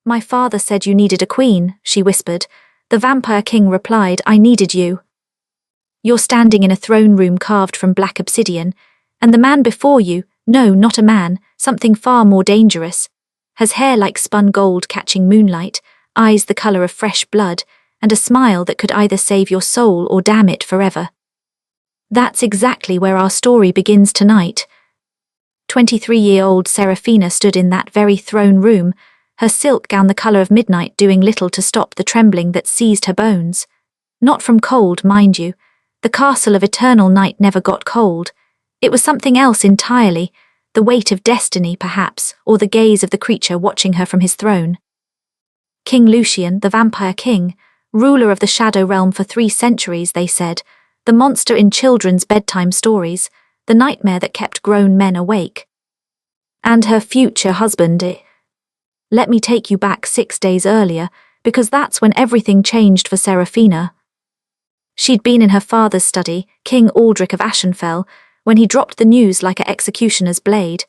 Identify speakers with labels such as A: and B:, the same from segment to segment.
A: My father said you needed a queen, she whispered. The vampire king replied, I needed you. You're standing in a throne room carved from black obsidian, and the man before you, no, not a man, something far more dangerous, has hair like spun gold catching moonlight, eyes the color of fresh blood, and a smile that could either save your soul or damn it forever. That's exactly where our story begins tonight. 23-year-old Serafina stood in that very throne room, her silk gown the color of midnight doing little to stop the trembling that seized her bones. Not from cold, mind you. The castle of eternal night never got cold. It was something else entirely, the weight of destiny perhaps, or the gaze of the creature watching her from his throne. King Lucian, the vampire king, ruler of the shadow realm for 3 centuries, they said, the monster in children's bedtime stories, the nightmare that kept grown men awake. And her future husband. Let me take you back 6 days earlier, because that's when everything changed for Serafina. She'd been in her father's study, King Aldrich of Ashenfell, when he dropped the news like an executioner's blade.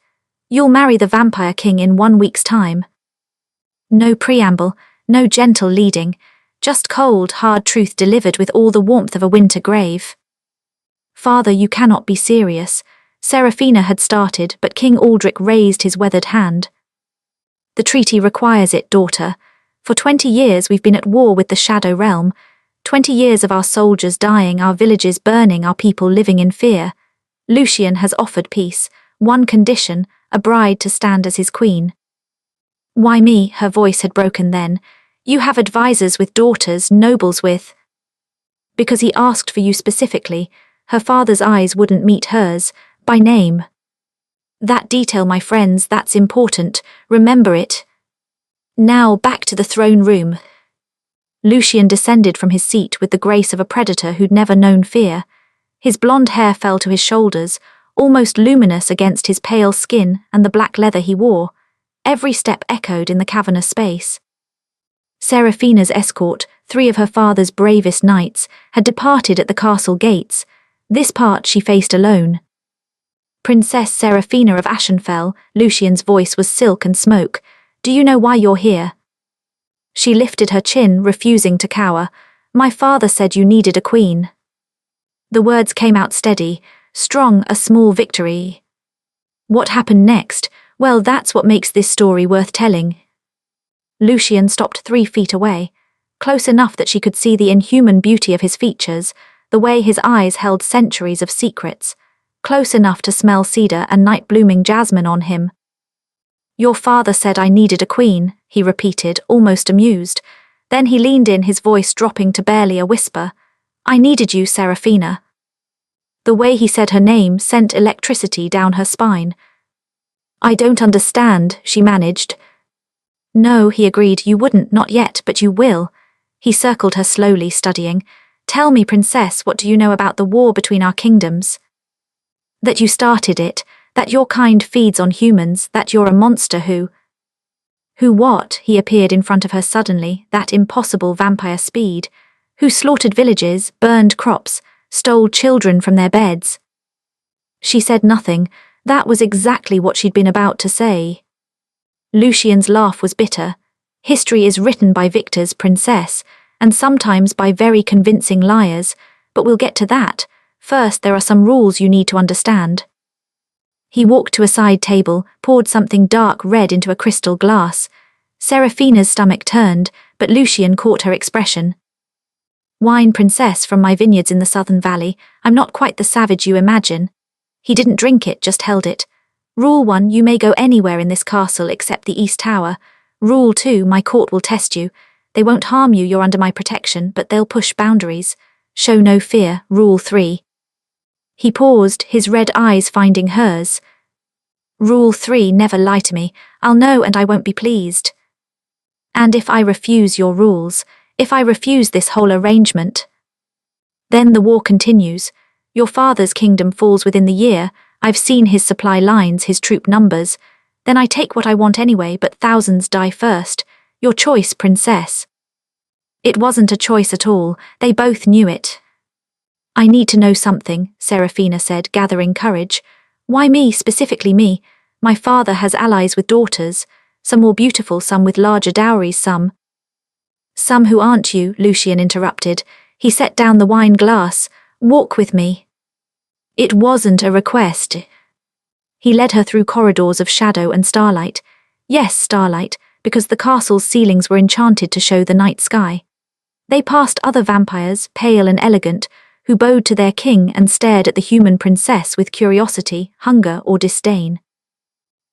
A: You'll marry the vampire king in 1 week's time. No preamble, no gentle leading, just cold, hard truth delivered with all the warmth of a winter grave. Father, you cannot be serious. Serafina had started, but King Aldrich raised his weathered hand. The treaty requires it, daughter. For 20 years we've been at war with the shadow realm, 20 years of our soldiers dying, our villages burning, our people living in fear. Lucian has offered peace, one condition, a bride to stand as his queen. Why me? Her voice had broken then. You have advisors with daughters, nobles with. Because he asked for you specifically. Her father's eyes wouldn't meet hers, by name. That detail, my friends, that's important, remember it. Now back to the throne room. Lucian descended from his seat with the grace of a predator who'd never known fear. His blonde hair fell to his shoulders, almost luminous against his pale skin and the black leather he wore. Every step echoed in the cavernous space. Serafina's escort, 3 of her father's bravest knights, had departed at the castle gates. This part she faced alone. Princess Serafina of Ashenfell, Lucian's voice was silk and smoke. Do you know why you're here? She lifted her chin, refusing to cower. My father said you needed a queen. The words came out steady, strong, a small victory. What happened next? Well, that's what makes this story worth telling. Lucian stopped 3 feet away, close enough that she could see the inhuman beauty of his features, the way his eyes held centuries of secrets, close enough to smell cedar and night-blooming jasmine on him. Your father said I needed a queen, he repeated, almost amused. Then he leaned in, his voice dropping to barely a whisper. I needed you, Serafina. The way he said her name sent electricity down her spine. I don't understand, she managed. No, he agreed, you wouldn't, not yet, but you will. He circled her slowly, studying. Tell me, princess, what do you know about the war between our kingdoms? That you started it, that your kind feeds on humans, that you're a monster who... Who what? He appeared in front of her suddenly, that impossible vampire speed. Who slaughtered villages, burned crops, stole children from their beds. She said nothing. That was exactly what she'd been about to say. Lucian's laugh was bitter. History is written by victors, princess, and sometimes by very convincing liars, but we'll get to that. First, there are some rules you need to understand. He walked to a side table, poured something dark red into a crystal glass. Serafina's stomach turned, but Lucian caught her expression. Wine, princess, from my vineyards in the southern valley. I'm not quite the savage you imagine. He didn't drink it, just held it. Rule 1, you may go anywhere in this castle except the East Tower. Rule 2, my court will test you. They won't harm you, you're under my protection, but they'll push boundaries. Show no fear. Rule 3. He paused, his red eyes finding hers. Rule 3, never lie to me. I'll know and I won't be pleased. And if I refuse your rules, if I refuse this whole arrangement, then the war continues. Your father's kingdom falls within the year. I've seen his supply lines, his troop numbers. Then I take what I want anyway, but thousands die first. Your choice, princess. It wasn't a choice at all. They both knew it. I need to know something, Serafina said, gathering courage. Why me, specifically me? My father has allies with daughters. some more beautiful, some with larger dowries, some who aren't you," Lucian interrupted. He set down the wine glass. "Walk with me." It wasn't a request. He led her through corridors of shadow and starlight. Yes, starlight, because the castle's ceilings were enchanted to show the night sky. They passed other vampires, pale and elegant, who bowed to their king and stared at the human princess with curiosity, hunger, or disdain.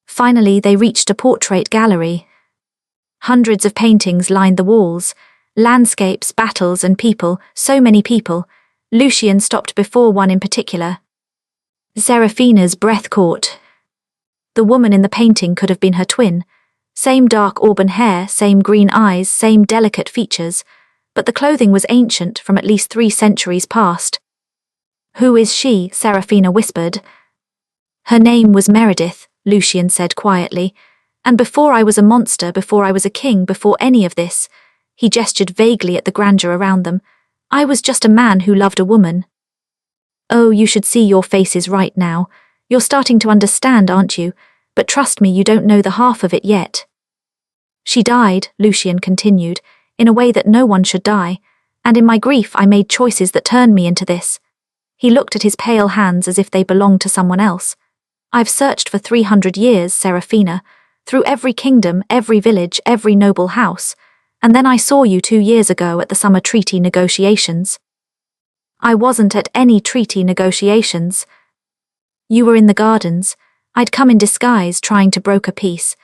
A: Finally, they reached a portrait gallery. Hundreds of paintings lined the walls, landscapes, battles, and people, so many people. Lucian stopped before one in particular. Seraphina's breath caught. The woman in the painting could have been her twin. Same dark auburn hair, same green eyes, same delicate features, but the clothing was ancient, from at least 3 centuries past. "Who is she?" Seraphina whispered. "Her name was Meredith," Lucian said quietly, "and before I was a monster, before I was a king, before any of this," he gestured vaguely at the grandeur around them, "I was just a man who loved a woman." "Oh, you should see your faces right now. You're starting to understand, aren't you? But trust me, you don't know the half of it yet." "She died," Lucian continued, "in a way that no one should die, and in my grief I made choices that turned me into this." He looked at his pale hands as if they belonged to someone else. "I've searched for 300 years, Seraphina, through every kingdom, every village, every noble house, and then I saw you 2 years ago at the summer treaty negotiations." "I wasn't at any treaty negotiations. You were in the gardens. I'd come in disguise, trying to broker peace.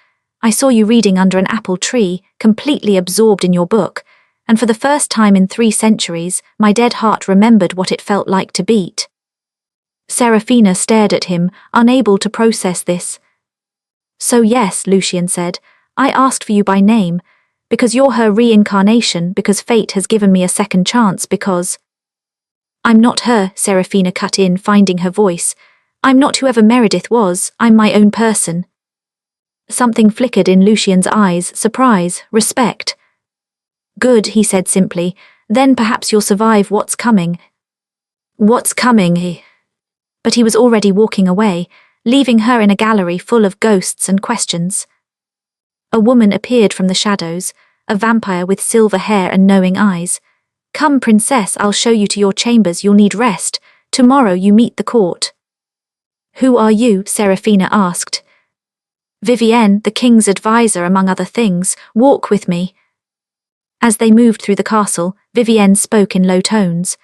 A: I saw you reading under an apple tree, completely absorbed in your book, and for the first time in 3 centuries, my dead heart remembered what it felt like to beat." Seraphina stared at him, unable to process this. "So yes," Lucian said, "I asked for you by name, because you're her reincarnation, because fate has given me a second chance, because—" "I'm not her," Seraphina cut in, finding her voice. "I'm not whoever Meredith was, I'm my own person." Something flickered in Lucian's eyes, surprise, respect. "Good," he said simply, "then perhaps you'll survive what's coming." "What's coming?" But he was already walking away, leaving her in a gallery full of ghosts and questions. A woman appeared from the shadows, a vampire with silver hair and knowing eyes. "Come, princess, I'll show you to your chambers, you'll need rest. Tomorrow you meet the court." "Who are you?" Seraphina asked. "Vivienne, the king's advisor, among other things. Walk with me." As they moved through the castle, Vivienne spoke in low tones.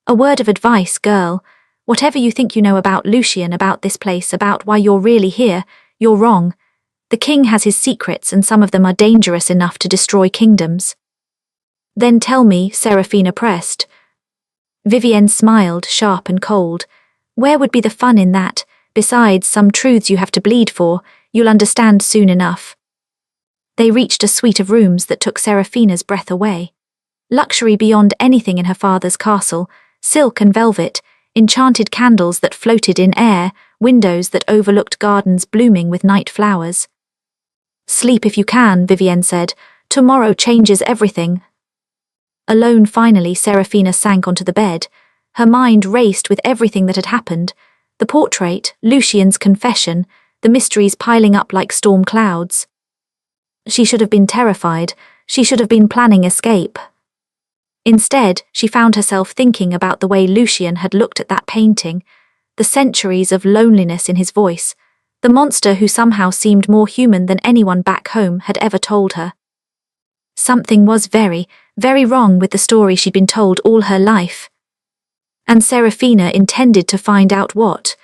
A: "A word of advice, girl. Whatever you think you know about Lucian, about this place, about why you're really here, you're wrong. The king has his secrets, and some of them are dangerous enough to destroy kingdoms." "Then tell me," Seraphina pressed. Vivienne smiled, sharp and cold. "Where would be the fun in that? Besides, some truths you have to bleed for. You'll understand soon enough." They reached a suite of rooms that took Seraphina's breath away. Luxury beyond anything in her father's castle, silk and velvet, enchanted candles that floated in air, windows that overlooked gardens blooming with night flowers. "Sleep if you can," Vivienne said. "Tomorrow changes everything." Alone finally, Seraphina sank onto the bed. Her mind raced with everything that had happened. The portrait, Lucian's confession, the mysteries piling up like storm clouds. She should have been terrified. She should have been planning escape. Instead, she found herself thinking about the way Lucian had looked at that painting, the centuries of loneliness in his voice, the monster who somehow seemed more human than anyone back home had ever told her. Something was very, very wrong with the story she'd been told all her life. And Seraphina intended to find out what.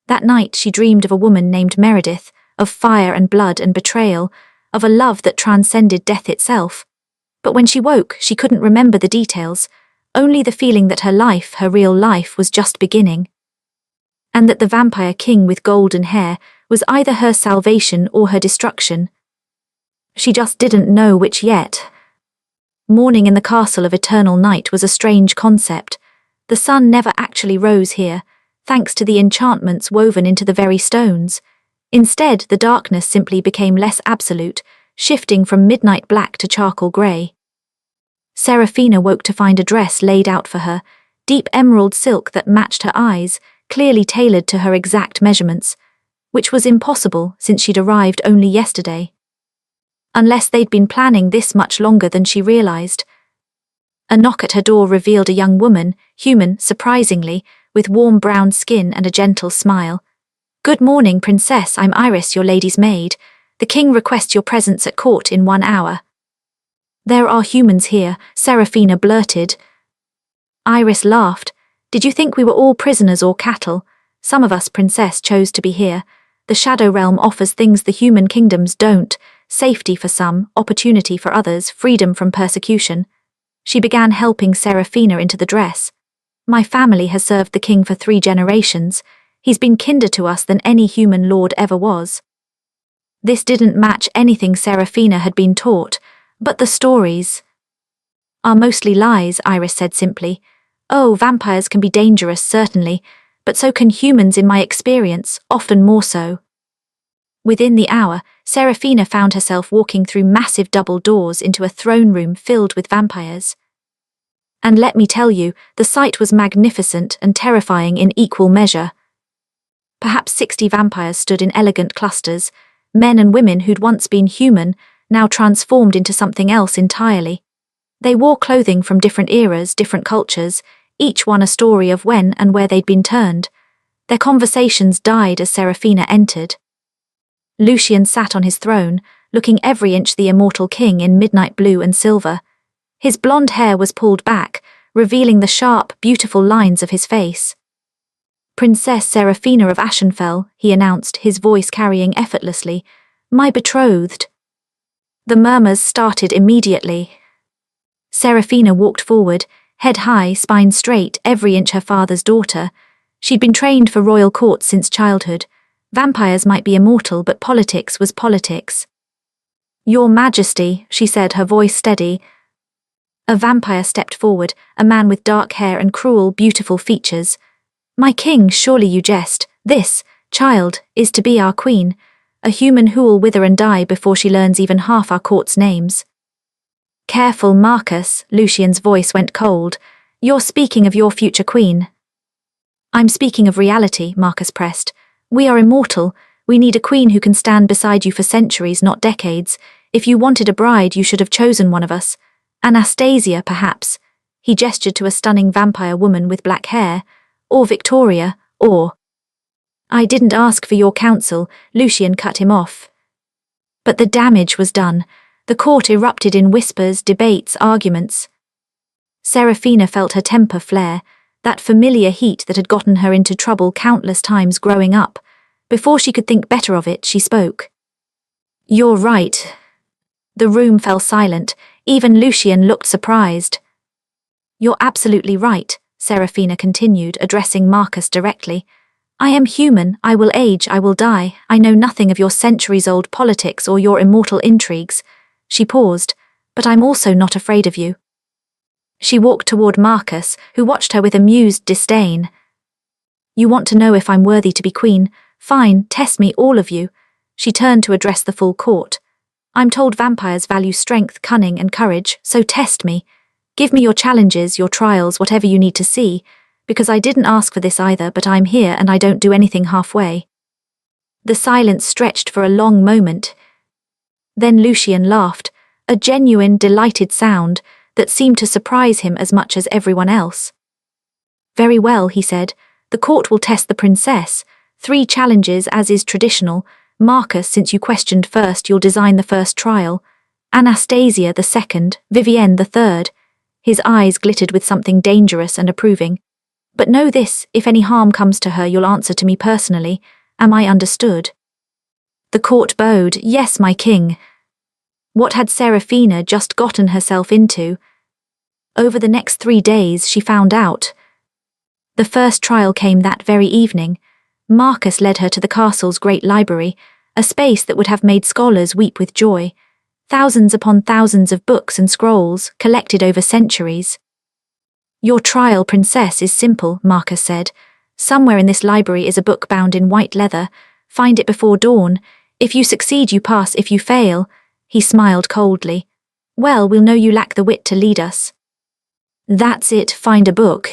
A: That night she dreamed of a woman named Meredith, of fire and blood and betrayal, of a love that transcended death itself. But when she woke, she couldn't remember the details, only the feeling that her life, her real life, was just beginning. And that the vampire king with golden hair was either her salvation or her destruction. She just didn't know which yet. Morning in the castle of eternal night was a strange concept. The sun never actually rose here, thanks to the enchantments woven into the very stones. Instead, the darkness simply became less absolute, shifting from midnight black to charcoal grey. Seraphina woke to find a dress laid out for her, deep emerald silk that matched her eyes, clearly tailored to her exact measurements, which was impossible since she'd arrived only yesterday. unless they'd been planning this much longer than she realized. A knock at her door revealed a young woman, human, surprisingly, with warm brown skin and a gentle smile. "Good morning, Princess, I'm Iris, your lady's maid. The king requests your presence at court in 1 hour." "There are humans here," Seraphina blurted. Iris laughed. "Did you think we were all prisoners or cattle? Some of us, Princess, chose to be here. The Shadow Realm offers things the human kingdoms don't: safety for some, opportunity for others, freedom from persecution." She began helping Seraphina into the dress. "My family has served the king for 3 generations. He's been kinder to us than any human lord ever was." This didn't match anything Seraphina had been taught, but the stories are mostly lies, Iris said simply. "Oh, vampires can be dangerous, certainly, but so can humans in my experience, often more so." Within the hour, Seraphina found herself walking through massive double doors into a throne room filled with vampires. And let me tell you, the sight was magnificent and terrifying in equal measure. Perhaps 60 vampires stood in elegant clusters, men and women who'd once been human, now transformed into something else entirely. They wore clothing from different eras, different cultures, each one a story of when and where they'd been turned. Their conversations died as Seraphina entered. Lucian sat on his throne, looking every inch the immortal king in midnight blue and silver. His blonde hair was pulled back, revealing the sharp, beautiful lines of his face. "Princess Seraphina of Ashenfell," he announced, his voice carrying effortlessly. "My betrothed." The murmurs started immediately. Seraphina walked forward, head high, spine straight, every inch her father's daughter. She'd been trained for royal courts since childhood. Vampires might be immortal, but politics was politics. "Your Majesty," she said, her voice steady. A vampire stepped forward, a man with dark hair and cruel, beautiful features. "My king, surely you jest. This, child, is to be our queen, a human who'll wither and die before she learns even half our court's names." "Careful, Marcus," Lucian's voice went cold. "You're speaking of your future queen." "I'm speaking of reality," Marcus pressed. "We are immortal. We need a queen who can stand beside you for centuries, not decades. If you wanted a bride, you should have chosen one of us. Anastasia, perhaps." He gestured to a stunning vampire woman with black hair. "Or Victoria, or—" "I didn't ask for your counsel," Lucian cut him off. But the damage was done. The court erupted in whispers, debates, arguments. Seraphina felt her temper flare, that familiar heat that had gotten her into trouble countless times growing up. Before she could think better of it, she spoke. "You're right." The room fell silent. Even Lucian looked surprised. "You're absolutely right," Seraphina continued, addressing Marcus directly. "I am human, I will age, I will die, I know nothing of your centuries-old politics or your immortal intrigues." She paused. "But I'm also not afraid of you." She walked toward Marcus, who watched her with amused disdain. "You want to know if I'm worthy to be queen? Fine, test me, all of you." She turned to address the full court. "I'm told vampires value strength, cunning, and courage, so test me. Give me your challenges, your trials, whatever you need to see, because I didn't ask for this either, but I'm here and I don't do anything halfway." The silence stretched for a long moment. Then Lucian laughed, a genuine, delighted sound that seemed to surprise him as much as everyone else. "Very well," he said. "The court will test the princess. 3 challenges, as is traditional. Marcus, since you questioned first, you'll design the first trial. Anastasia the second, Vivienne the third." His eyes glittered with something dangerous and approving. "But know this, if any harm comes to her, you'll answer to me personally. Am I understood?" The court bowed. "Yes, my king." What had Seraphina just gotten herself into? Over the next 3 days, she found out. The first trial came that very evening. Marcus led her to the castle's great library, a space that would have made scholars weep with joy. Thousands upon thousands of books and scrolls, collected over centuries. "Your trial, princess, is simple," Marcus said. "Somewhere in this library is a book bound in white leather. Find it before dawn. If you succeed, you pass. If you fail—" He smiled coldly. "Well, we'll know you lack the wit to lead us." "That's it, find a book.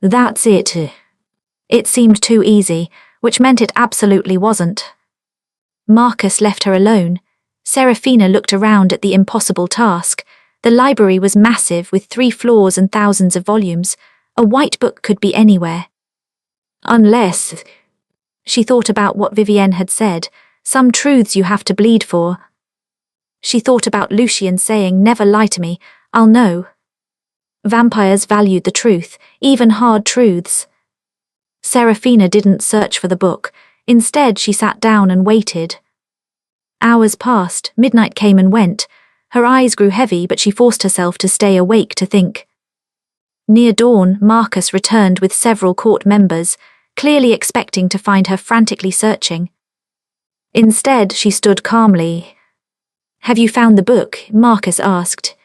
A: That's it." It seemed too easy, which meant it absolutely wasn't. Marcus left her alone. Serafina looked around at the impossible task. The library was massive, with 3 floors and thousands of volumes. A white book could be anywhere. Unless... She thought about what Vivienne had said, some truths you have to bleed for. She thought about Lucien saying, "Never lie to me, I'll know." Vampires valued the truth, even hard truths. Serafina didn't search for the book. Instead, she sat down and waited. Hours passed, midnight came and went. Her eyes grew heavy, but she forced herself to stay awake to think. Near dawn, Marcus returned with several court members, clearly expecting to find her frantically searching. Instead, she stood calmly. "Have you found the book?" Marcus asked.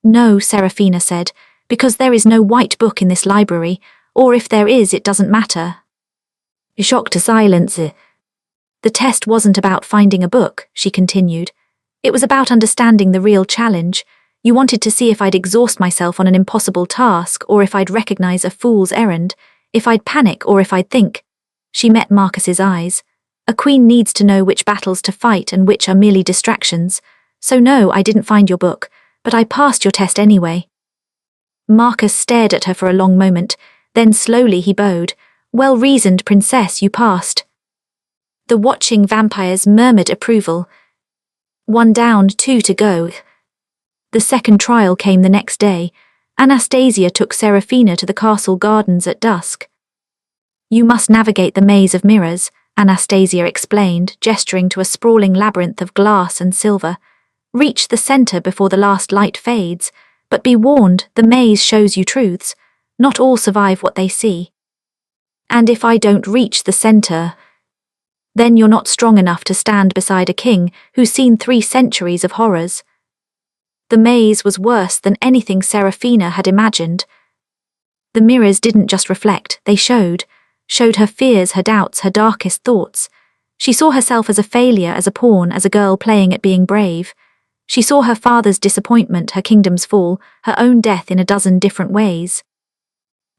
A: "No," Serafina said, "because there is no white book in this library, or if there is, it doesn't matter." Shocked to silence. "The test wasn't about finding a book," she continued. "It was about understanding the real challenge. You wanted to see if I'd exhaust myself on an impossible task, or if I'd recognize a fool's errand, if I'd panic or if I'd think." She met Marcus's eyes. "A queen needs to know which battles to fight and which are merely distractions. So no, I didn't find your book, but I passed your test anyway." Marcus stared at her for a long moment, then slowly he bowed. "Well-reasoned, princess, you passed." The watching vampires murmured approval. 1 down, 2 to go. The second trial came the next day. Anastasia took Serafina to the castle gardens at dusk. "You must navigate the maze of mirrors," Anastasia explained, gesturing to a sprawling labyrinth of glass and silver. "Reach the center before the last light fades, but be warned, the maze shows you truths. Not all survive what they see. And if I don't reach the center, then you're not strong enough to stand beside a king who's seen 3 centuries of horrors." The maze was worse than anything Serafina had imagined. The mirrors didn't just reflect, they showed her fears, her doubts, her darkest thoughts. She saw herself as a failure, as a pawn, as a girl playing at being brave. She saw her father's disappointment, her kingdom's fall, her own death in a dozen different ways.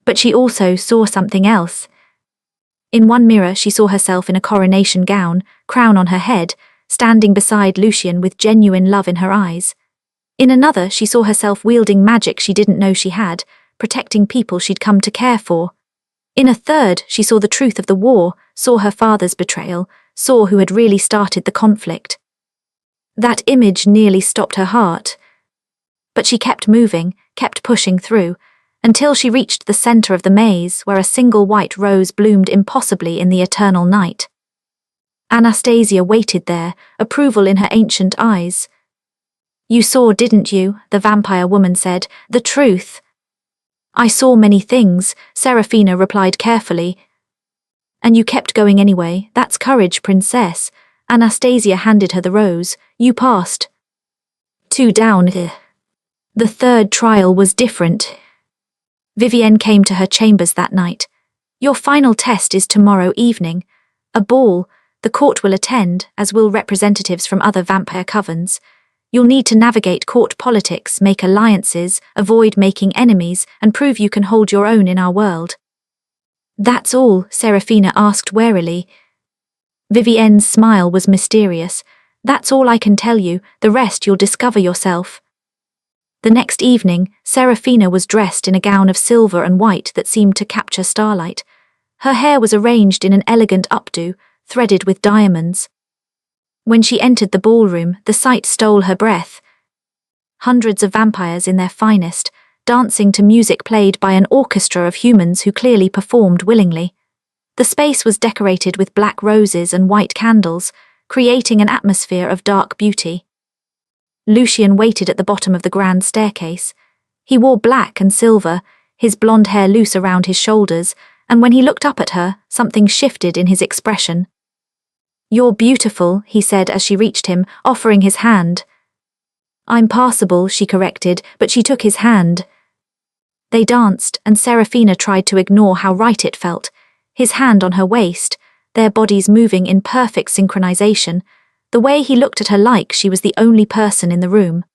A: But she also saw something else. In one mirror, she saw herself in a coronation gown, crown on her head, standing beside Lucien with genuine love in her eyes. In another, she saw herself wielding magic she didn't know she had, protecting people she'd come to care for. In a third, she saw the truth of the war, saw her father's betrayal, saw who had really started the conflict. That image nearly stopped her heart. But she kept moving, kept pushing through, until she reached the center of the maze, where a single white rose bloomed impossibly in the eternal night. Anastasia waited there, approval in her ancient eyes. "You saw, didn't you?" the vampire woman said. "The truth." "I saw many things," Serafina replied carefully. "And you kept going anyway. That's courage, princess." Anastasia handed her the rose. "You passed." 2 down. The third trial was different. Vivienne came to her chambers that night. "Your final test is tomorrow evening. A ball. The court will attend, as will representatives from other vampire covens. You'll need to navigate court politics, make alliances, avoid making enemies, and prove you can hold your own in our world." "That's all?" Serafina asked warily. Vivienne's smile was mysterious. "That's all I can tell you, the rest you'll discover yourself." The next evening, Serafina was dressed in a gown of silver and white that seemed to capture starlight. Her hair was arranged in an elegant updo, threaded with diamonds. When she entered the ballroom, the sight stole her breath. Hundreds of vampires in their finest, dancing to music played by an orchestra of humans who clearly performed willingly. The space was decorated with black roses and white candles, creating an atmosphere of dark beauty. Lucien waited at the bottom of the grand staircase. He wore black and silver, his blonde hair loose around his shoulders, and when he looked up at her, something shifted in his expression. "You're beautiful," he said as she reached him, offering his hand. "I'm passable," she corrected, but she took his hand. They danced, and Serafina tried to ignore how right it felt. His hand on her waist, their bodies moving in perfect synchronization, the way he looked at her like she was the only person in the room.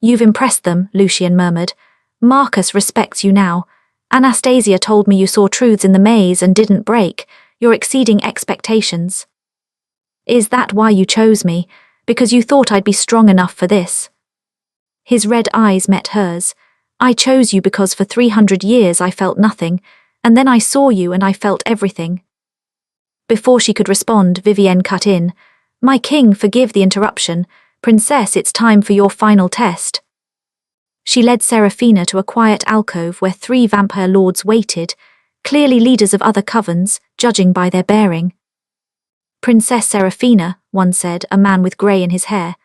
A: "You've impressed them," Lucien murmured. "Marcus respects you now. Anastasia told me you saw truths in the maze and didn't break. You're exceeding expectations." "Is that why you chose me? Because you thought I'd be strong enough for this. His red eyes met hers. I chose you because for 300 years I felt nothing, and then I saw you and I felt everything. Before she could respond, Vivienne cut in. My king, forgive the interruption. Princess, it's time for your final test. She led Serafina to a quiet alcove where 3 vampire lords waited, clearly leaders of other covens, judging by their bearing. Princess Serafina, one said, a man with grey in his hair.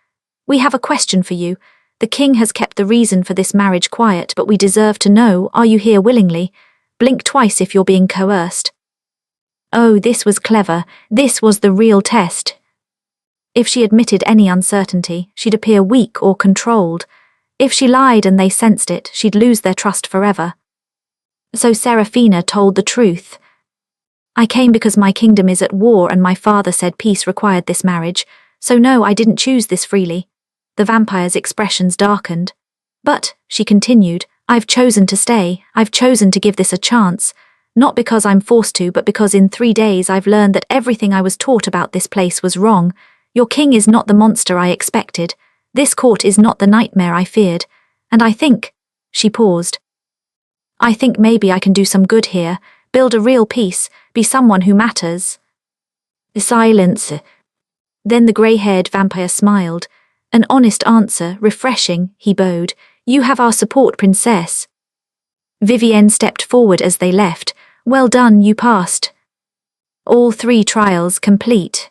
A: We have a question for you. The king has kept the reason for this marriage quiet, but we deserve to know, are you here willingly? Blink twice if you're being coerced. Oh, this was clever. This was the real test. If she admitted any uncertainty, she'd appear weak or controlled. If she lied and they sensed it, she'd lose their trust forever. So Serafina told the truth. I came because my kingdom is at war and my father said peace required this marriage, so no, I didn't choose this freely. The vampire's expressions darkened. But, she continued, I've chosen to stay, I've chosen to give this a chance, not because I'm forced to, but because in 3 days I've learned that everything I was taught about this place was wrong. Your king is not the monster I expected. This court is not the nightmare I feared. And I think, she paused. I think maybe I can do some good here, build a real peace, be someone who matters. Silence. Then the grey-haired vampire smiled. An honest answer, refreshing, he bowed. You have our support, princess. Vivienne stepped forward as they left. Well done, you passed. All 3 trials complete.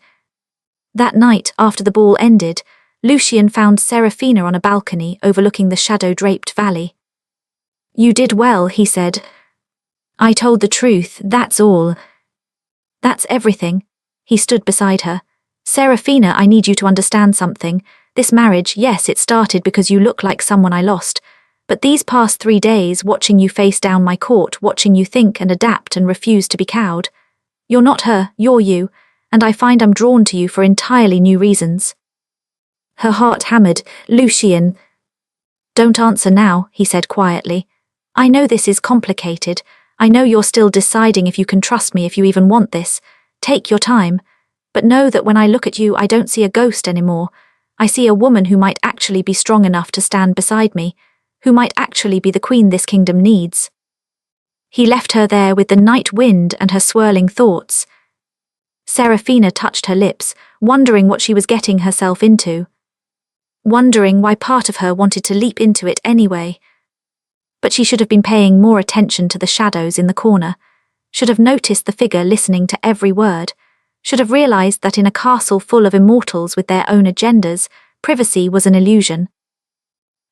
A: That night, after the ball ended, Lucien found Serafina on a balcony overlooking the shadow-draped valley. You did well, he said. I told the truth, that's all. That's everything. He stood beside her. Serafina, I need you to understand something. This marriage, yes, it started because you look like someone I lost. But these past 3 days, watching you face down my court, watching you think and adapt and refuse to be cowed. You're not her, you're you, and I find I'm drawn to you for entirely new reasons. Her heart hammered. Lucien. Don't answer now, he said quietly. I know this is complicated. I know you're still deciding if you can trust me, if you even want this. Take your time. But know that when I look at you, I don't see a ghost anymore. I see a woman who might actually be strong enough to stand beside me, who might actually be the queen this kingdom needs. He left her there with the night wind and her swirling thoughts. Serafina touched her lips, wondering what she was getting herself into. Wondering why part of her wanted to leap into it anyway. But she should have been paying more attention to the shadows in the corner, should have noticed the figure listening to every word, should have realized that in a castle full of immortals with their own agendas, privacy was an illusion.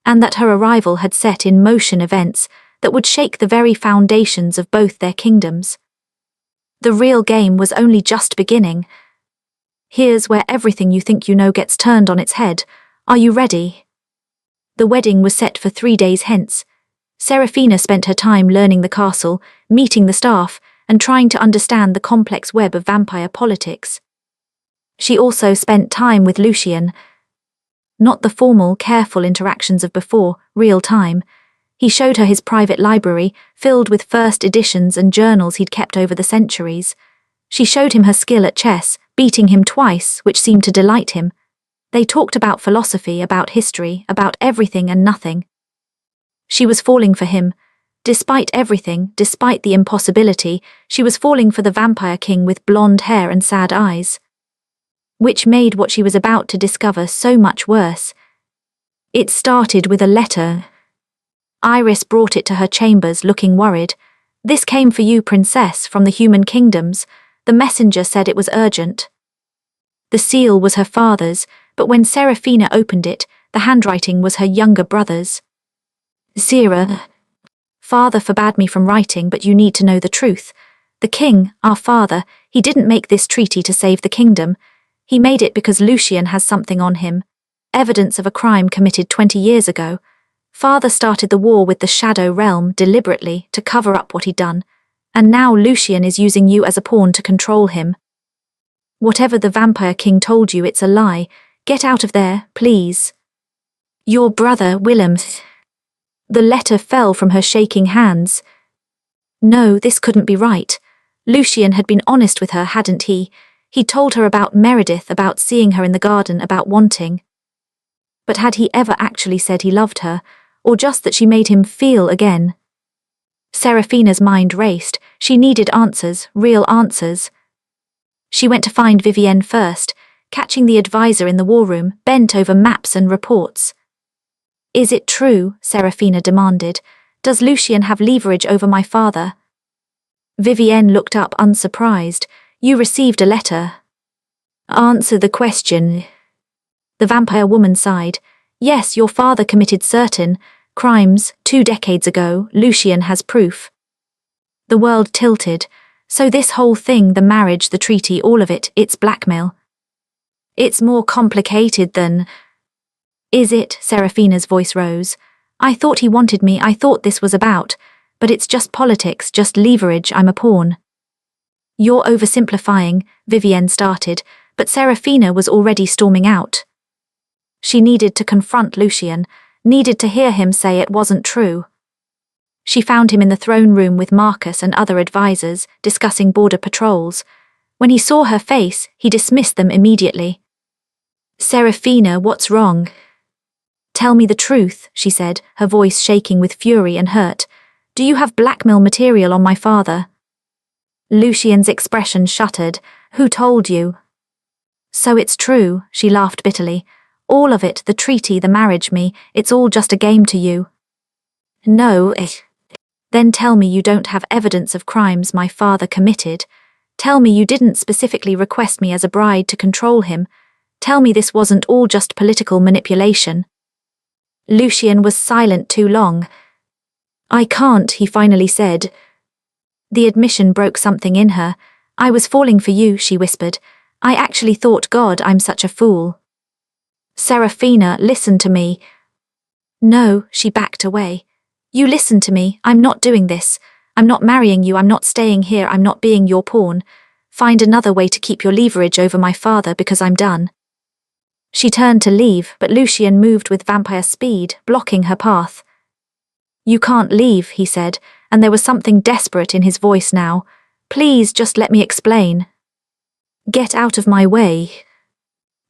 A: And that her arrival had set in motion events that would shake the very foundations of both their kingdoms. The real game was only just beginning. Here's where everything you think you know gets turned on its head. Are you ready? The wedding was set for 3 days hence. Serafina spent her time learning the castle, meeting the staff, and trying to understand the complex web of vampire politics. She also spent time with Lucien. Not the formal, careful interactions of before, real time. He showed her his private library, filled with first editions and journals he'd kept over the centuries. She showed him her skill at chess, beating him twice, which seemed to delight him. They talked about philosophy, about history, about everything and nothing. She was falling for him. Despite everything, despite the impossibility, she was falling for the vampire king with blonde hair and sad eyes. Which made what she was about to discover so much worse. It started with a letter. Iris brought it to her chambers, looking worried. This came for you, princess, from the human kingdoms. The messenger said it was urgent. The seal was her father's, but when Serafina opened it, the handwriting was her younger brother's. Sira, father forbade me from writing, but you need to know the truth. The king, our father, he didn't make this treaty to save the kingdom. He made it because Lucien has something on him. Evidence of a crime committed 20 years ago. Father started the war with the Shadow Realm deliberately to cover up what he'd done, and now Lucien is using you as a pawn to control him. Whatever the Vampire King told you, it's a lie. Get out of there, please. Your brother, Willem. The letter fell from her shaking hands. No, this couldn't be right. Lucien had been honest with her, hadn't he? He'd told her about Meredith, about seeing her in the garden, about wanting. But had he ever actually said he loved her, or just that she made him feel again? Serafina's mind raced. She needed answers, real answers. She went to find Vivienne first, catching the advisor in the war room, bent over maps and reports. "Is it true?" Serafina demanded. "Does Lucien have leverage over my father?" Vivienne looked up unsurprised. "You received a letter." "Answer the question." The vampire woman sighed. "Yes, your father committed certain crimes 2 decades ago. Lucien has proof." The world tilted. So this whole thing, the marriage, the treaty, all of it, it's blackmail. "It's more complicated than..." "Is it?" Serafina's voice rose. "I thought he wanted me, I thought this was about, but it's just politics, just leverage, I'm a pawn." "You're oversimplifying," Vivienne started, but Serafina was already storming out. She needed to confront Lucien, needed to hear him say it wasn't true. She found him in the throne room with Marcus and other advisors, discussing border patrols. When he saw her face, he dismissed them immediately. "Serafina, what's wrong?" "Tell me the truth," she said, her voice shaking with fury and hurt. "Do you have blackmail material on my father?" Lucien's expression shuttered. "Who told you?" "So it's true," she laughed bitterly. "All of it, the treaty, the marriage, me, it's all just a game to you." "No, Then tell me you don't have evidence of crimes my father committed. Tell me you didn't specifically request me as a bride to control him. Tell me this wasn't all just political manipulation." Lucien was silent too long. "I can't," he finally said. The admission broke something in her. "I was falling for you," she whispered. "I actually thought, God, I'm such a fool." "Serafina, listen to me." "No," she backed away. "You listen to me, I'm not doing this. I'm not marrying you, I'm not staying here, I'm not being your pawn. Find another way to keep your leverage over my father because I'm done." She turned to leave, but Lucien moved with vampire speed, blocking her path. "You can't leave," he said, and there was something desperate in his voice now. "Please just let me explain." "Get out of my way.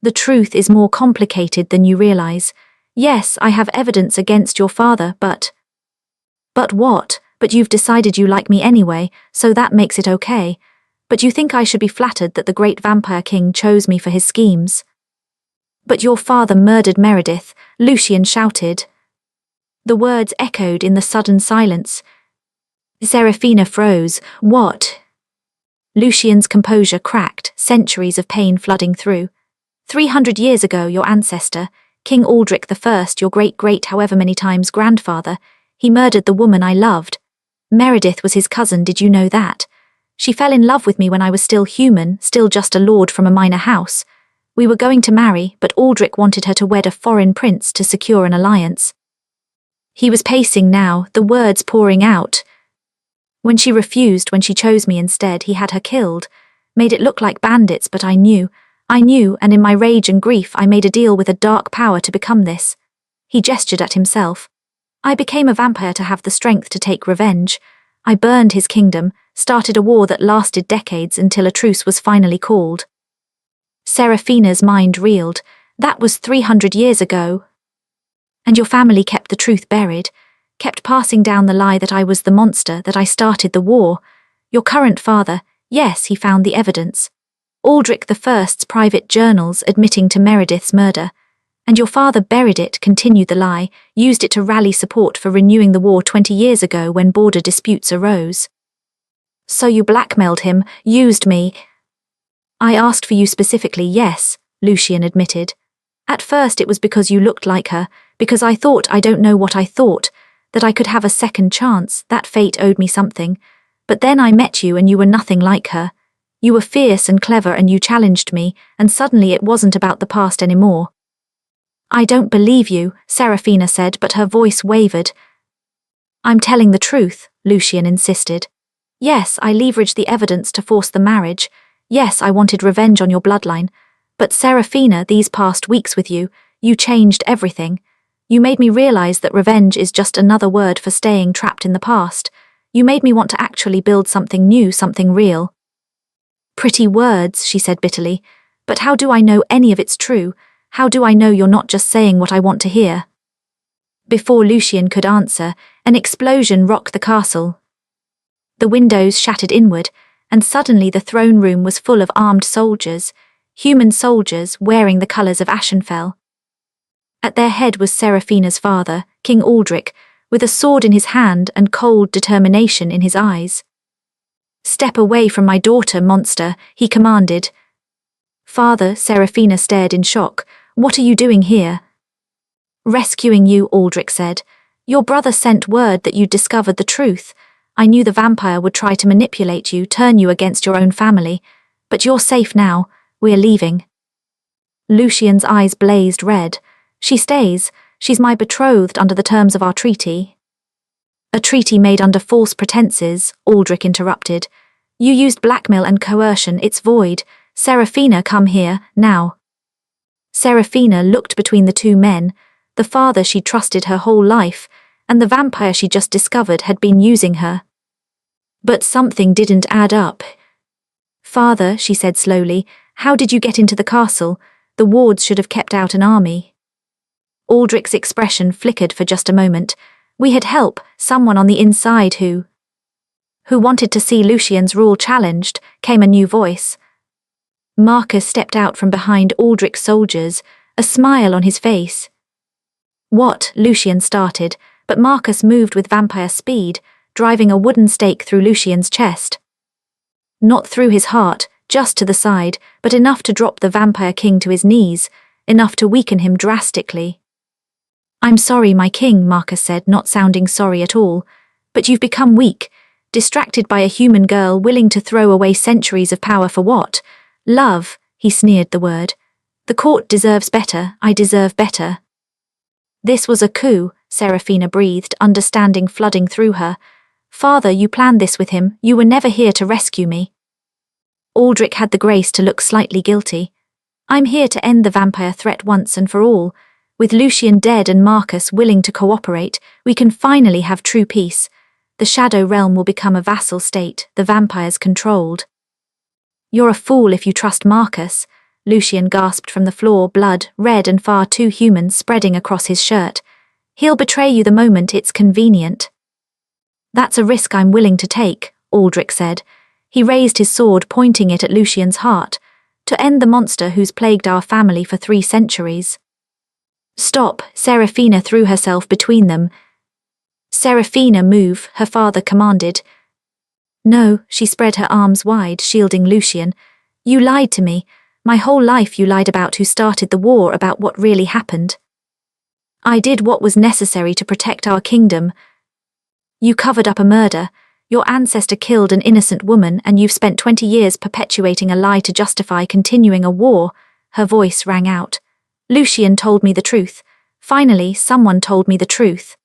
A: The truth is more complicated than you realize. Yes, I have evidence against your father, but..." "But what? But you've decided you like me anyway, so that makes it okay. But you think I should be flattered that the great vampire king chose me for his schemes." "But your father murdered Meredith," Lucien shouted. The words echoed in the sudden silence. Serafina froze. "What?" Lucien's composure cracked, centuries of pain flooding through. 300 years ago, your ancestor, King Aldrich I, your great-great however many times grandfather, he murdered the woman I loved. Meredith was his cousin, did you know that? She fell in love with me when I was still human, still just a lord from a minor house. We were going to marry, but Aldrich wanted her to wed a foreign prince to secure an alliance. He was pacing now, the words pouring out. When she refused, when she chose me instead, he had her killed. Made it look like bandits, but I knew, and in my rage and grief I made a deal with a dark power to become this. He gestured at himself. I became a vampire to have the strength to take revenge. I burned his kingdom, started a war that lasted decades until a truce was finally called. Serafina's mind reeled. That was 300 years ago. And your family kept the truth buried, kept passing down the lie that I was the monster, that I started the war. Your current father, yes, he found the evidence. Aldrich I's private journals admitting to Meredith's murder. And your father buried it, continued the lie, used it to rally support for renewing the war 20 years ago when border disputes arose. So you blackmailed him, used me. I asked for you specifically, yes, Lucien admitted. At first it was because you looked like her, because I thought, I don't know what I thought, that I could have a second chance, that fate owed me something. But then I met you and you were nothing like her. You were fierce and clever and you challenged me, and suddenly it wasn't about the past anymore. I don't believe you, Serafina said, but her voice wavered. I'm telling the truth, Lucien insisted. Yes, I leveraged the evidence to force the marriage. Yes, I wanted revenge on your bloodline. But Serafina, these past weeks with you, you changed everything. You made me realize that revenge is just another word for staying trapped in the past. You made me want to actually build something new, something real. Pretty words, she said bitterly. But how do I know any of it's true? How do I know you're not just saying what I want to hear? Before Lucian could answer, an explosion rocked the castle. The windows shattered inward, and suddenly the throne room was full of armed soldiers, human soldiers wearing the colours of Ashenfell. At their head was Seraphina's father, King Aldric, with a sword in his hand and cold determination in his eyes. "Step away from my daughter, monster," he commanded. "Father," Seraphina stared in shock. "What are you doing here?" "Rescuing you," Aldric said. "Your brother sent word that you'd discovered the truth. I knew the vampire would try to manipulate you, turn you against your own family. But you're safe now. We're leaving." Lucian's eyes blazed red. "She stays. She's my betrothed under the terms of our treaty." "A treaty made under false pretenses," Aldric interrupted. "You used blackmail and coercion. It's void. Seraphina, come here, now." Seraphina looked between the two men, the father she'd trusted her whole life, and the vampire she just discovered had been using her. But something didn't add up. "Father," she said slowly, "how did you get into the castle? The wards should have kept out an army." Aldric's expression flickered for just a moment. "We had help, someone on the inside who wanted to see Lucian's rule challenged," came a new voice. Marcus stepped out from behind Aldric's soldiers, a smile on his face. "What?" Lucian started, but Marcus moved with vampire speed, driving a wooden stake through Lucian's chest. Not through his heart, just to the side, but enough to drop the vampire king to his knees, enough to weaken him drastically. "I'm sorry, my king," Marcus said, not sounding sorry at all. "But you've become weak, distracted by a human girl willing to throw away centuries of power for what? Love," he sneered the word. "The court deserves better. I deserve better." "This was a coup," Seraphina breathed, understanding flooding through her. "Father, you planned this with him. You were never here to rescue me." Aldric had the grace to look slightly guilty. "I'm here to end the vampire threat once and for all. With Lucian dead and Marcus willing to cooperate, we can finally have true peace. The Shadow Realm will become a vassal state, the vampires controlled." "You're a fool if you trust Marcus," Lucian gasped from the floor, blood, red and far too human, spreading across his shirt. "He'll betray you the moment it's convenient." "That's a risk I'm willing to take," Aldric said. He raised his sword, pointing it at Lucian's heart. "To end the monster who's plagued our family for 3 centuries. "Stop," Seraphina threw herself between them. "Seraphina, move," her father commanded. "No," she spread her arms wide, shielding Lucian. "You lied to me. My whole life you lied about who started the war, about what really happened. I did what was necessary to protect our kingdom. You covered up a murder. Your ancestor killed an innocent woman, and you've spent 20 years perpetuating a lie to justify continuing a war." Her voice rang out. "Lucian told me the truth. Finally, someone told me the truth."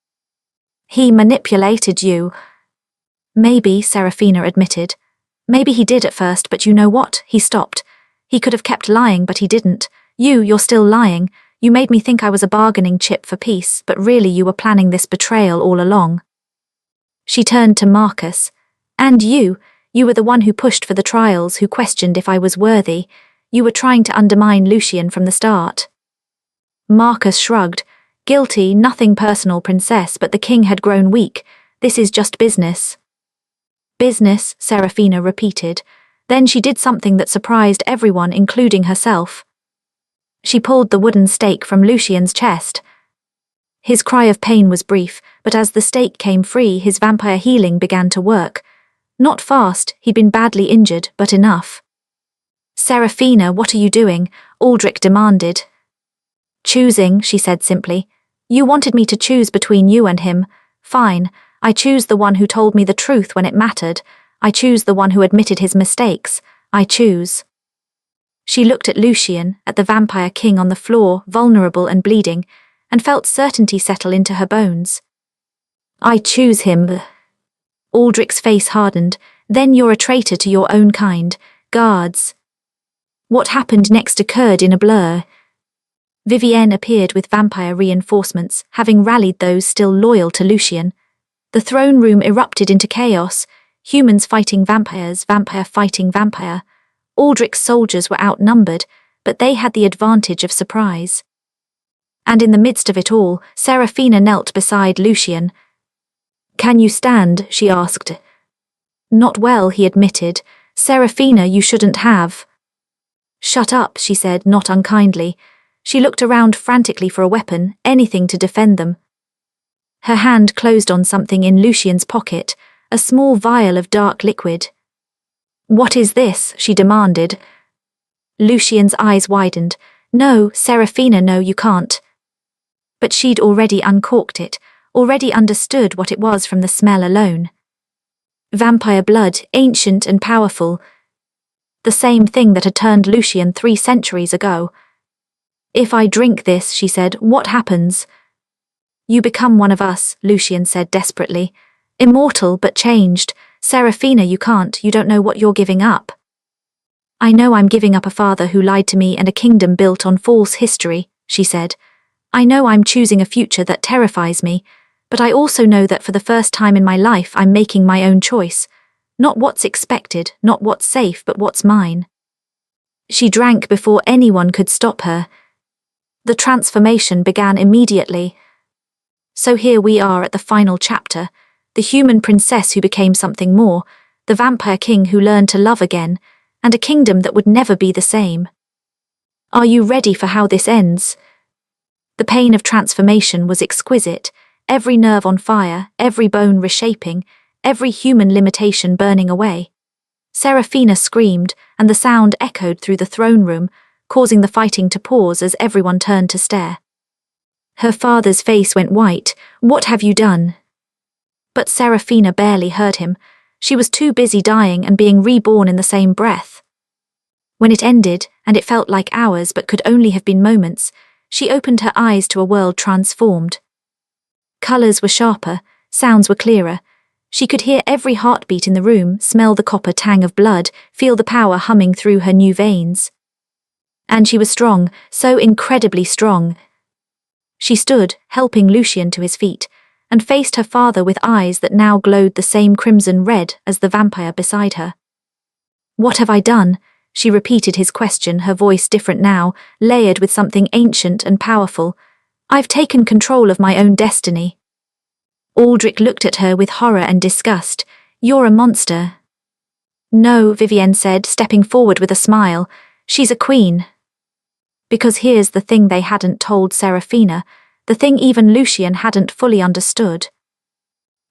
A: "He manipulated you." "Maybe," Seraphina admitted. "Maybe he did at first, but you know what? He stopped. He could have kept lying, but he didn't. You're still lying. You made me think I was a bargaining chip for peace, but really you were planning this betrayal all along." She turned to Marcus. "And you were the one who pushed for the trials, who questioned if I was worthy. You were trying to undermine Lucian from the start." Marcus shrugged. "Guilty, nothing personal, princess, but the king had grown weak. This is just business." "Business," Seraphina repeated. Then she did something that surprised everyone, including herself. She pulled the wooden stake from Lucian's chest. His cry of pain was brief, but as the stake came free, his vampire healing began to work. Not fast, he'd been badly injured, but enough. "Seraphina, what are you doing?" Aldric demanded. "Choosing," she said simply. "You wanted me to choose between you and him. Fine, I choose the one who told me the truth when it mattered. I choose the one who admitted his mistakes. I choose." She looked at Lucian, at the vampire king on the floor, vulnerable and bleeding, and felt certainty settle into her bones. "I choose him." Aldric's face hardened. "Then you're a traitor to your own kind. Guards." What happened next occurred in a blur. Vivienne appeared with vampire reinforcements, having rallied those still loyal to Lucian. The throne room erupted into chaos, humans fighting vampires, vampire fighting vampire. Aldrich's soldiers were outnumbered, but they had the advantage of surprise. And in the midst of it all, Serafina knelt beside Lucian. "Can you stand?" she asked. "Not well," he admitted. "Serafina, you shouldn't have." "Shut up," she said, not unkindly. She looked around frantically for a weapon, anything to defend them. Her hand closed on something in Lucian's pocket, a small vial of dark liquid. "What is this?" she demanded. Lucian's eyes widened. "No, Serafina, no, you can't." But she'd already uncorked it, already understood what it was from the smell alone. Vampire blood, ancient and powerful. The same thing that had turned Lucian 3 centuries ago. "If I drink this," she said, "what happens?" "You become one of us," Lucian said desperately. "Immortal but changed. Serafina, you can't, you don't know what you're giving up." "I know I'm giving up a father who lied to me and a kingdom built on false history," she said. "I know I'm choosing a future that terrifies me, but I also know that for the first time in my life I'm making my own choice. Not what's expected, not what's safe, but what's mine." She drank before anyone could stop her. The transformation began immediately. So here we are at the final chapter, the human princess who became something more, the vampire king who learned to love again, and a kingdom that would never be the same. Are you ready for how this ends? The pain of transformation was exquisite, every nerve on fire, every bone reshaping, every human limitation burning away. Serafina screamed, and the sound echoed through the throne room, causing the fighting to pause as everyone turned to stare. Her father's face went white. "What have you done?" But Serafina barely heard him. She was too busy dying and being reborn in the same breath. When it ended, and it felt like hours but could only have been moments, she opened her eyes to a world transformed. Colours were sharper, sounds were clearer. She could hear every heartbeat in the room, smell the copper tang of blood, feel the power humming through her new veins. And she was strong, so incredibly strong. She stood, helping Lucian to his feet, and faced her father with eyes that now glowed the same crimson red as the vampire beside her. "What have I done?" She repeated his question, her voice different now, layered with something ancient and powerful. "I've taken control of my own destiny." Aldrich looked at her with horror and disgust. "You're a monster." "No," Vivienne said, stepping forward with a smile. "She's a queen." Because here's the thing they hadn't told Serafina, the thing even Lucian hadn't fully understood.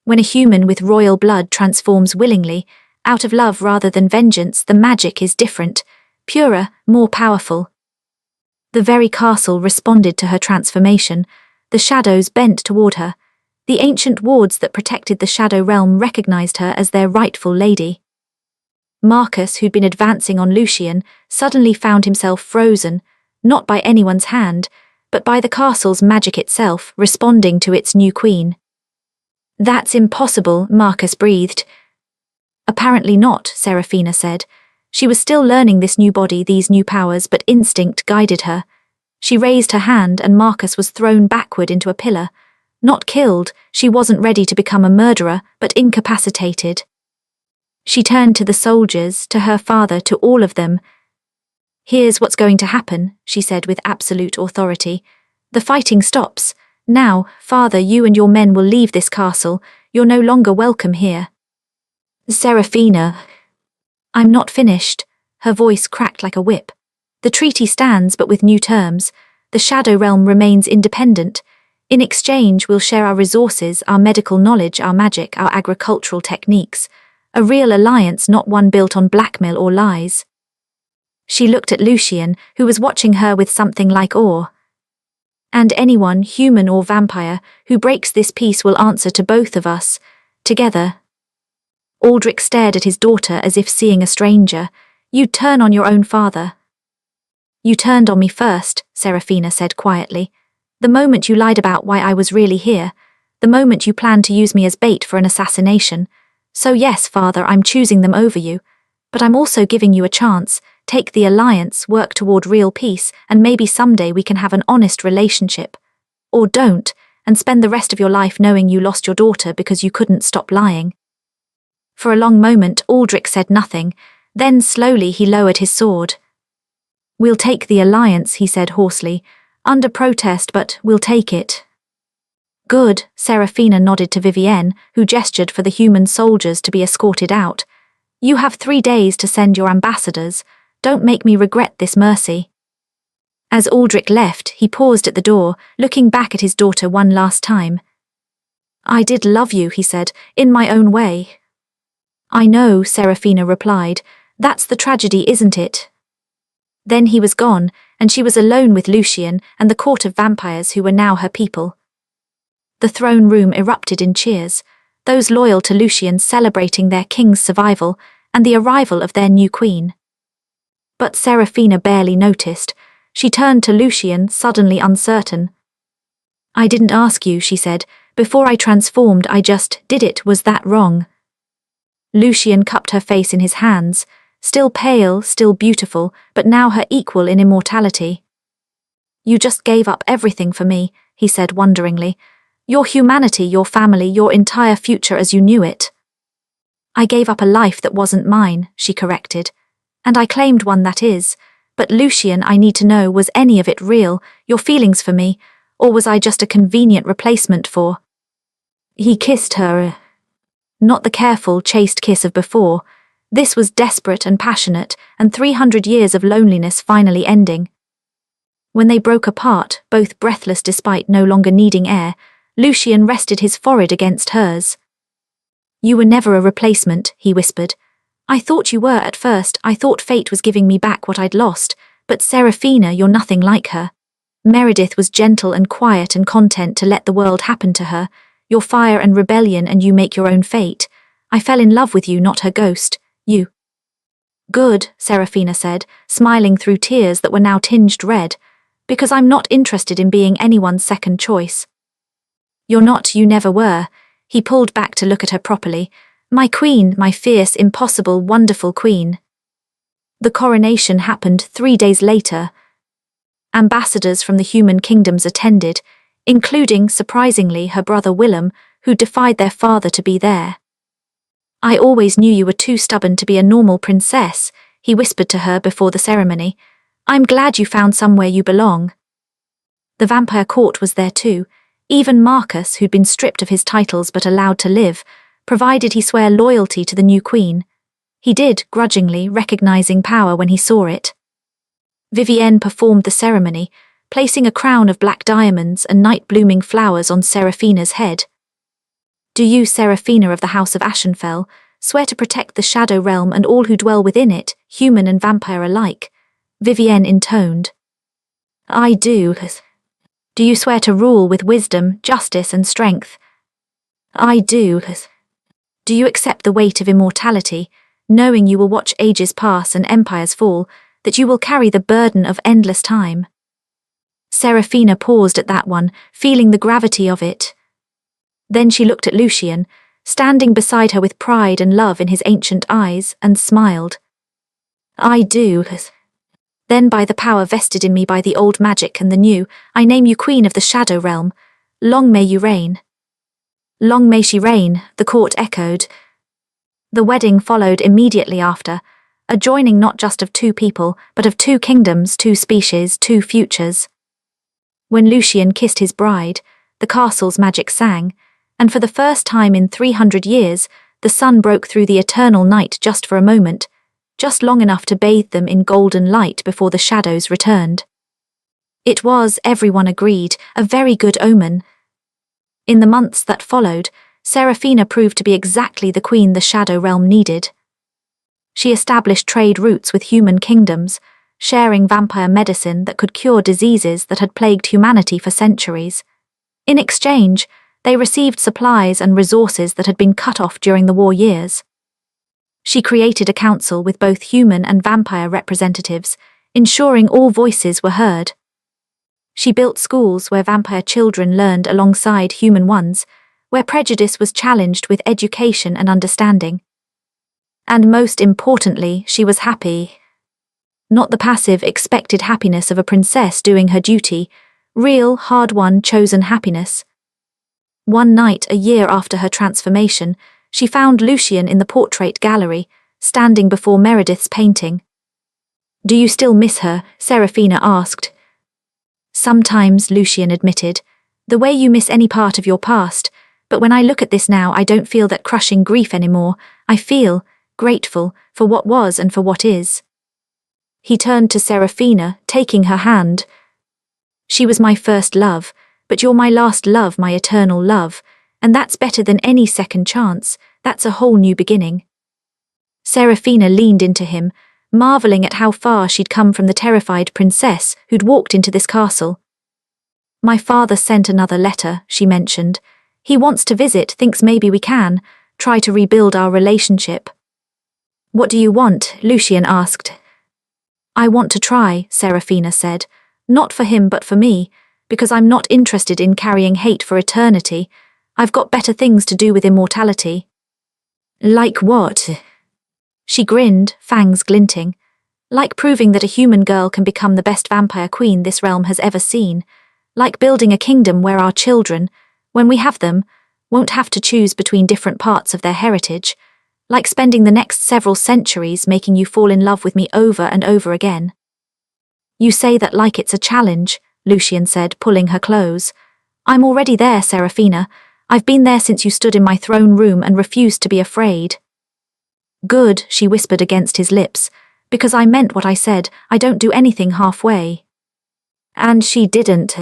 A: When a human with royal blood transforms willingly, out of love rather than vengeance, the magic is different, purer, more powerful. The very castle responded to her transformation. The shadows bent toward her. The ancient wards that protected the shadow realm recognized her as their rightful lady. Marcus, who'd been advancing on Lucian, suddenly found himself frozen, not by anyone's hand, but by the castle's magic itself, responding to its new queen. "That's impossible," Marcus breathed. "Apparently not," Serafina said. She was still learning this new body, these new powers, but instinct guided her. She raised her hand and Marcus was thrown backward into a pillar. Not killed, she wasn't ready to become a murderer, but incapacitated. She turned to the soldiers, to her father, to all of them. "Here's what's going to happen," she said with absolute authority. "The fighting stops. Now, father, you and your men will leave this castle. You're no longer welcome here." "Serafina." "I'm not finished." Her voice cracked like a whip. "The treaty stands, but with new terms. The Shadow Realm remains independent. In exchange, we'll share our resources, our medical knowledge, our magic, our agricultural techniques. A real alliance, not one built on blackmail or lies." She looked at Lucian, who was watching her with something like awe. "And anyone, human or vampire, who breaks this peace will answer to both of us, together." Aldrich stared at his daughter as if seeing a stranger. "You'd turn on your own father." "You turned on me first," Serafina said quietly. "The moment you lied about why I was really here, the moment you planned to use me as bait for an assassination. So yes, father, I'm choosing them over you. But I'm also giving you a chance. Take the alliance, work toward real peace, and maybe someday we can have an honest relationship. Or don't, and spend the rest of your life knowing you lost your daughter because you couldn't stop lying." For a long moment, Aldrich said nothing. Then slowly he lowered his sword. "We'll take the alliance," he said hoarsely, "under protest, but we'll take it." "Good," Serafina nodded to Vivienne, who gestured for the human soldiers to be escorted out. "You have 3 days to send your ambassadors. Don't make me regret this mercy." As Aldrich left, he paused at the door, looking back at his daughter one last time. "I did love you," he said, "in my own way." "I know," Serafina replied. "That's the tragedy, isn't it?" Then he was gone, and she was alone with Lucien and the court of vampires who were now her people. The throne room erupted in cheers, those loyal to Lucien celebrating their king's survival and the arrival of their new queen. But Serafina barely noticed. She turned to Lucien, suddenly uncertain. "I didn't ask you," she said. "Before I transformed, I just did it. Was that wrong?" Lucien cupped her face in his hands, still pale, still beautiful, but now her equal in immortality. "You just gave up everything for me," he said wonderingly. "Your humanity, your family, your entire future as you knew it." "I gave up a life that wasn't mine," she corrected. "And I claimed one that is. But Lucien, I need to know, was any of it real, your feelings for me, or was I just a convenient replacement for—" He kissed her. Not the careful, chaste kiss of before. This was desperate and passionate, and 300 years of loneliness finally ending. When they broke apart, both breathless despite no longer needing air, Lucien rested his forehead against hers. "You were never a replacement," he whispered. "I thought you were at first. I thought fate was giving me back what I'd lost, but Serafina, you're nothing like her. Meredith was gentle and quiet and content to let the world happen to her. Your fire and rebellion, and you make your own fate. I fell in love with you, not her ghost. You." "Good," Serafina said, smiling through tears that were now tinged red, "because I'm not interested in being anyone's second choice." "You're not, you never were." He pulled back to look at her properly. "My queen, my fierce, impossible, wonderful queen." The coronation happened 3 days later. Ambassadors from the human kingdoms attended, including, surprisingly, her brother Willem, who defied their father to be there. "I always knew you were too stubborn to be a normal princess," he whispered to her before the ceremony. "I'm glad you found somewhere you belong." The vampire court was there too. Even Marcus, who'd been stripped of his titles but allowed to live, provided he swear loyalty to the new queen. He did, grudgingly, recognizing power when he saw it. Vivienne performed the ceremony, placing a crown of black diamonds and night-blooming flowers on Serafina's head. "Do you, Serafina of the House of Ashenfell, swear to protect the Shadow Realm and all who dwell within it, human and vampire alike?" Vivienne intoned. "I do." "Do you swear to rule with wisdom, justice and strength?" "I do." "Do you accept the weight of immortality, knowing you will watch ages pass and empires fall, that you will carry the burden of endless time?" Serafina paused at that one, feeling the gravity of it. Then she looked at Lucien, standing beside her with pride and love in his ancient eyes, and smiled. "I do. Then by the power vested in me by the old magic and the new, I name you Queen of the Shadow Realm. Long may you reign." "Long may she reign," the court echoed. The wedding followed immediately after, a joining not just of 2 people, but of 2 kingdoms, 2 species, 2 futures. When Lucien kissed his bride, the castle's magic sang, and for the first time in 300 years, the sun broke through the eternal night just for a moment, just long enough to bathe them in golden light before the shadows returned. It was, everyone agreed, a very good omen. In the months that followed, Serafina proved to be exactly the queen the Shadow Realm needed. She established trade routes with human kingdoms, sharing vampire medicine that could cure diseases that had plagued humanity for centuries. In exchange, they received supplies and resources that had been cut off during the war years. She created a council with both human and vampire representatives, ensuring all voices were heard. She built schools where vampire children learned alongside human ones, where prejudice was challenged with education and understanding. And most importantly, she was happy. Not the passive, expected happiness of a princess doing her duty, real, hard-won, chosen happiness. One night, a year after her transformation, she found Lucien in the portrait gallery, standing before Meredith's painting. Do you still miss her? Serafina asked. Sometimes, Lucian admitted, the way you miss any part of your past, but when I look at this now I don't feel that crushing grief anymore. I feel grateful for what was and for what is. He turned to Serafina, taking her hand. She was my first love, but you're my last love, my eternal love, and that's better than any second chance. That's a whole new beginning. Serafina leaned into him, marveling at how far she'd come from the terrified princess who'd walked into this castle. My father sent another letter, she mentioned. He wants to visit, thinks maybe we can try to rebuild our relationship. What do you want? Lucian asked. I want to try, Serafina said. Not for him but for me, because I'm not interested in carrying hate for eternity. I've got better things to do with immortality. Like what? She grinned, fangs glinting. Like proving that a human girl can become the best vampire queen this realm has ever seen. Like building a kingdom where our children, when we have them, won't have to choose between different parts of their heritage. Like spending the next several centuries making you fall in love with me over and over again. You say that like it's a challenge, Lucian said, pulling her close. I'm already there, Serafina. I've been there since you stood in my throne room and refused to be afraid. Good, she whispered against his lips, because I meant what I said. I don't do anything halfway. And she didn't.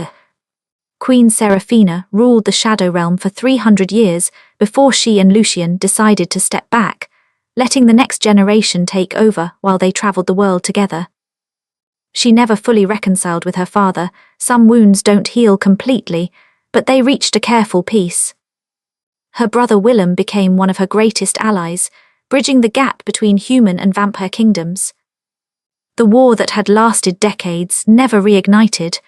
A: Queen Serafina ruled the Shadow Realm for 300 years before she and Lucian decided to step back, letting the next generation take over while they travelled the world together. She never fully reconciled with her father. Some wounds don't heal completely, but they reached a careful peace. Her brother Willem became one of her greatest allies, bridging the gap between human and vampire kingdoms. The war that had lasted decades never reignited.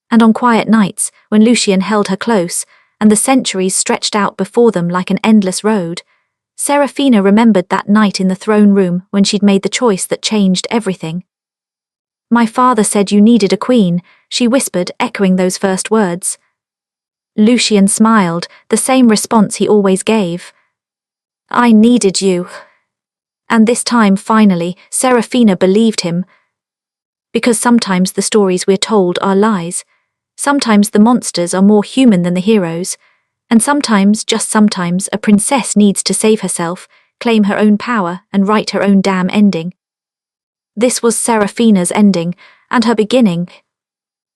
A: And on quiet nights, when Lucian held her close, and the centuries stretched out before them like an endless road, Serafina remembered that night in the throne room when she'd made the choice that changed everything. My father said you needed a queen, she whispered, echoing those first words. Lucian smiled, the same response he always gave. I needed you. And this time, finally, Serafina believed him. Because sometimes the stories we're told are lies. Sometimes the monsters are more human than the heroes. And sometimes, just sometimes, a princess needs to save herself, claim her own power, and write her own damn ending. This was Serafina's ending, and her beginning.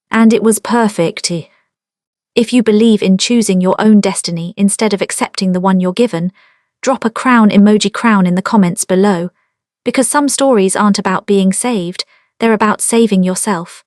A: And it was perfect. If you believe in choosing your own destiny instead of accepting the one you're given, drop a crown emoji crown in the comments below, because some stories aren't about being saved, they're about saving yourself.